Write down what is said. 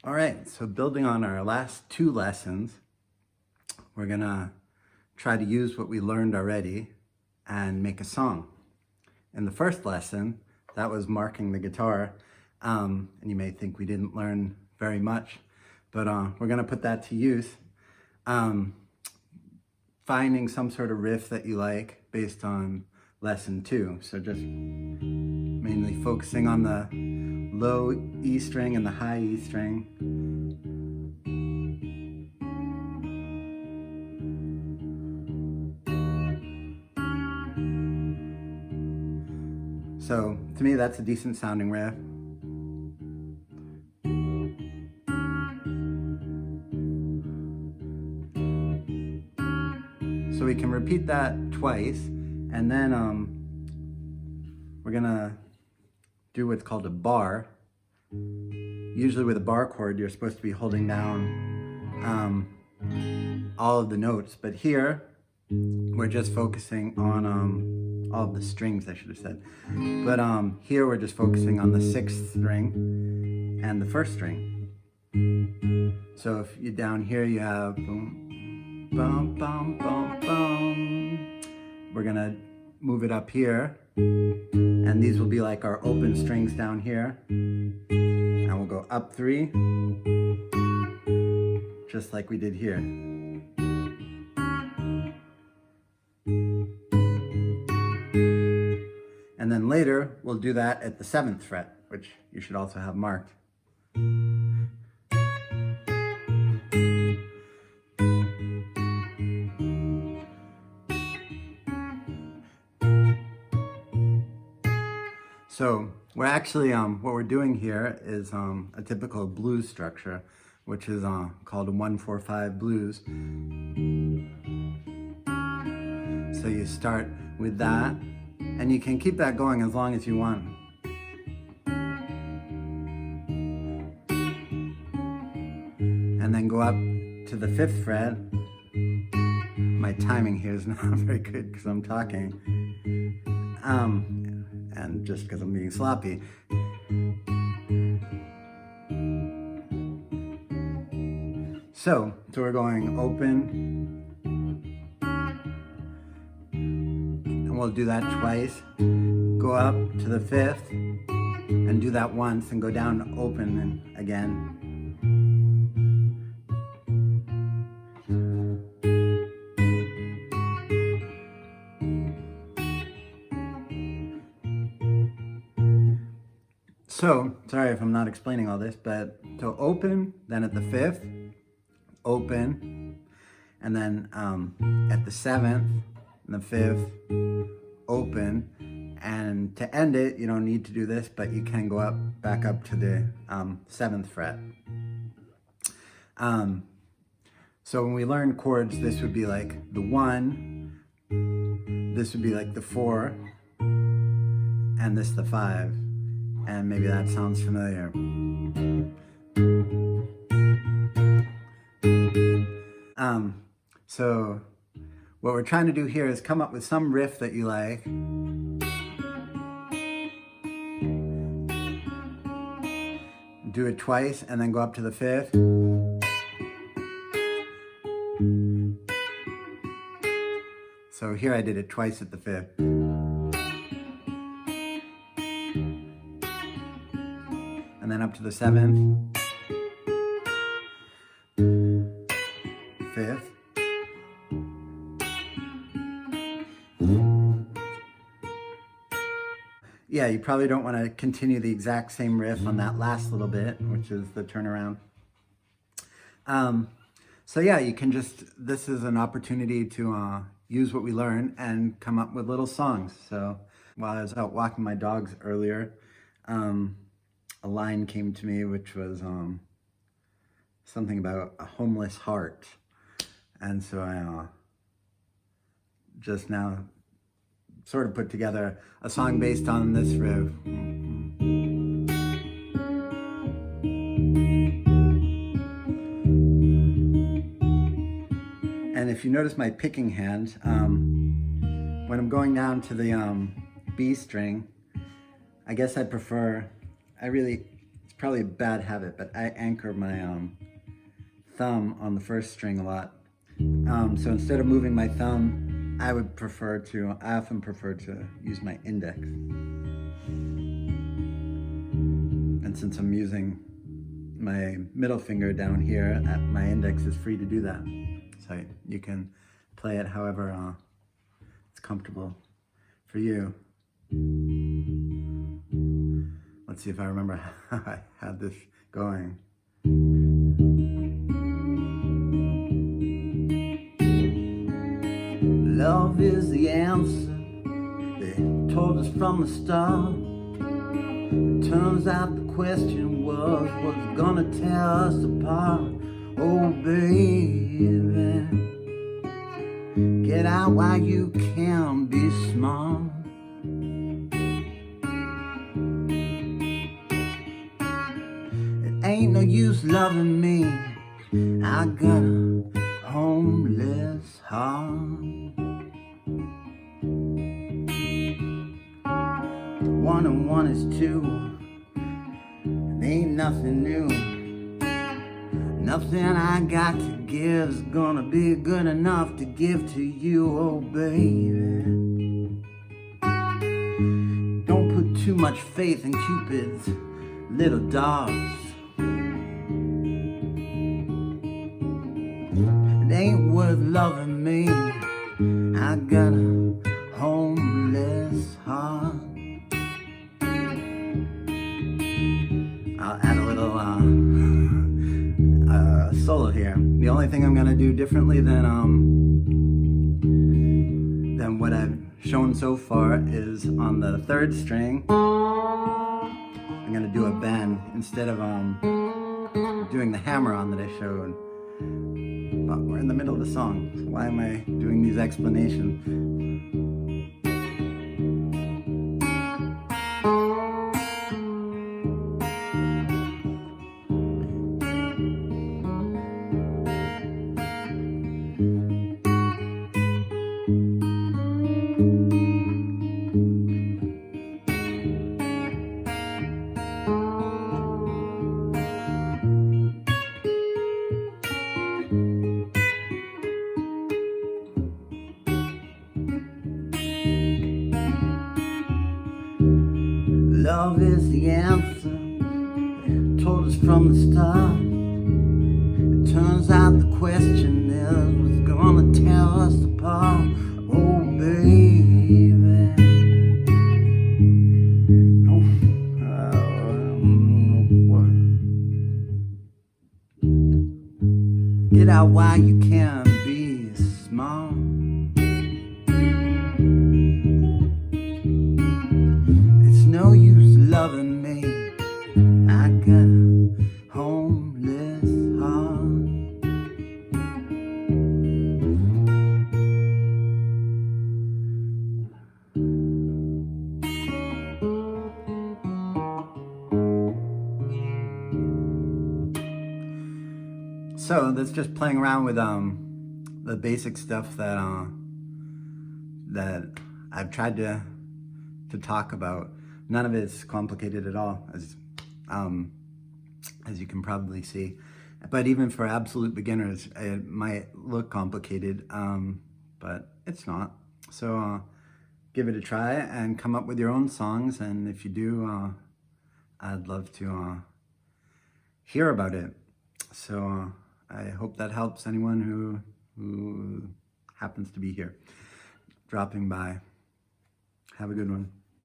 All right, so building on our last two lessons, we're gonna try to use what we learned already and make a song. In the first lesson, that was marking the guitar, and you may think we didn't learn very much, but we're gonna put that to use. Finding some sort of riff that you like based on lesson 2. So just mainly focusing on the low E string and the high E string. So to me, that's a decent sounding riff. So we can repeat that twice, and then we're gonna do what's called a bar. Usually with a bar chord, you're supposed to be holding down all of the notes, but here we're just focusing on all of the strings, I should have said. But here we're just focusing on the 6th string and the 1st string. So if you're down here, you have boom, bum, bum, bum, bum. We're gonna move it up here, and these will be like our open strings down here. And we'll go up 3, just like we did here. And then later, we'll do that at the 7th fret, which you should also have marked. So we're actually, what we're doing here is a typical blues structure, which is called a 1-4-5 blues. So you start with that, and you can keep that going as long as you want. And then go up to the 5th fret. My timing here is not very good because I'm talking. And just because I'm being sloppy. So we're going open, and we'll do that twice. Go up to the 5th, and do that once, and go down open and again. So, sorry if I'm not explaining all this, but so open, then at the 5th, open, and then at the 7th and the 5th, open, and to end it, you don't need to do this, but you can go back up to the 7th fret. So when we learn chords, this would be like the 1, this would be like the 4, and this the 5. And maybe that sounds familiar. So what we're trying to do here is come up with some riff that you like. Do it twice and then go up to the 5th. So here I did it twice at the 5th. And then up to the 7th, 5th, yeah, you probably don't want to continue the exact same riff on that last little bit, which is the turnaround. So yeah, you can just, this is an opportunity to use what we learned and come up with little songs. So while I was out walking my dogs earlier, a line came to me, which was something about a homeless heart. And so I just now sort of put together a song based on this riff. And if you notice my picking hand, when I'm going down to the B string, I guess I prefer, it's probably a bad habit, but I anchor my thumb on the first string a lot. So instead of moving my thumb, I often prefer to use my index. And since I'm using my middle finger down here, my index is free to do that. So you can play it however it's comfortable for you. Let's see if I remember how I had this going. Love is the answer, they told us from the start. It turns out the question was, what's gonna tear us apart? Oh baby, get out while you can, be smart. It ain't no use loving me, I got a homeless heart. 1 and 1 is 2, it ain't nothing new. Nothing I got to give's gonna be good enough to give to you, oh baby. Don't put too much faith in Cupid's little darts. It ain't worth loving me, I got a homeless heart. I'll add a little solo here. The only thing I'm gonna do differently than what I've shown so far is on the 3rd string, I'm gonna do a bend instead of doing the hammer-on that I showed. But we're in the middle of the song, so why am I doing these explanations? Love is the answer, they told us from the start. It turns out the question is, what's gonna tear us apart? Oh baby, get out while you can, be smart. No use loving me, I got a homeless heart. So that's just playing around with the basic stuff that I've tried to talk about. None of it's complicated at all, as you can probably see. But even for absolute beginners, it might look complicated, but it's not. So give it a try and come up with your own songs. And if you do, I'd love to hear about it. So I hope that helps anyone who happens to be here, dropping by. Have a good one.